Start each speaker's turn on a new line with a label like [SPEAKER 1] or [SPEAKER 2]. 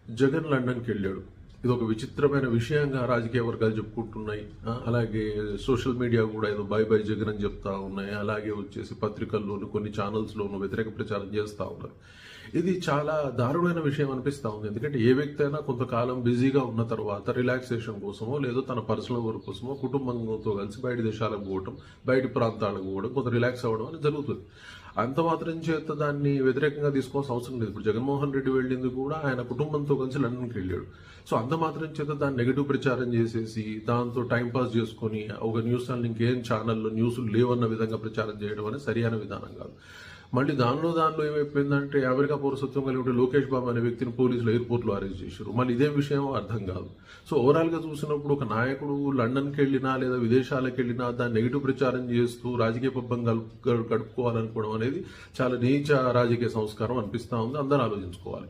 [SPEAKER 1] జగన్ లండన్కి వెళ్ళాడు. ఇది ఒక విచిత్రమైన విషయంగా రాజకీయ వర్గాలు చెప్పుకుంటున్నాయి. అలాగే సోషల్ మీడియా కూడా ఏదో బై బై జగన్ అని చెప్తా ఉన్నాయి. అలాగే వచ్చేసి పత్రికల్లోను కొన్ని ఛానల్స్లోను వ్యతిరేక ప్రచారం చేస్తూ ఉన్నారు. ఇది చాలా దారుణమైన విషయం అనిపిస్తూ ఉంది. ఎందుకంటే ఏ వ్యక్తి అయినా కొంతకాలం బిజీగా ఉన్న తర్వాత రిలాక్సేషన్ కోసమో లేదో తన పర్సనల్ వర్క్ కోసమో కుటుంబంతో కలిసి బయట దేశాలకు పోవడం, బయట ప్రాంతాలకు పోవడం, కొంత రిలాక్స్ అవ్వడం అనేది జరుగుతుంది. అంత మాత్రం చేత దాన్ని వ్యతిరేకంగా తీసుకోవాల్సిన అవసరం లేదు. ఇప్పుడు జగన్మోహన్ రెడ్డి వెళ్ళింది కూడా ఆయన కుటుంబంతో కలిసి లండన్కి వెళ్ళాడు. సో అంత మాత్రం చేత దాన్ని నెగిటివ్ ప్రచారం చేసేసి దాంతో టైంపాస్ చేసుకొని ఒక న్యూస్ ఛానల్ ఇంకేం ఛానల్లో న్యూస్లు లేవన్న విధంగా ప్రచారం చేయడం అనేది సరైన విధానం కాదు. మళ్ళీ దానిలో ఏమైపోయిందంటే అమెరికా పౌరసత్వం కలిగి లోకేష్ బాబు అనే వ్యక్తిని పోలీసులు ఎయిర్పోర్ట్లో అరెస్ట్ చేశారు. మళ్ళీ ఇదే విషయం అర్థం కాదు. సో ఓవరాల్గా చూసినప్పుడు ఒక నాయకుడు లండన్కి వెళ్ళినా లేదా విదేశాలకు వెళ్ళినా దాన్ని నెగిటివ్ ప్రచారం చేస్తూ రాజకీయ పబ్బం గడుపుకోవాలనుకోవడం అనేది చాలా నీచ రాజకీయ సంస్కారం అనిపిస్తూ ఉంది. అందరూ ఆలోచించుకోవాలి.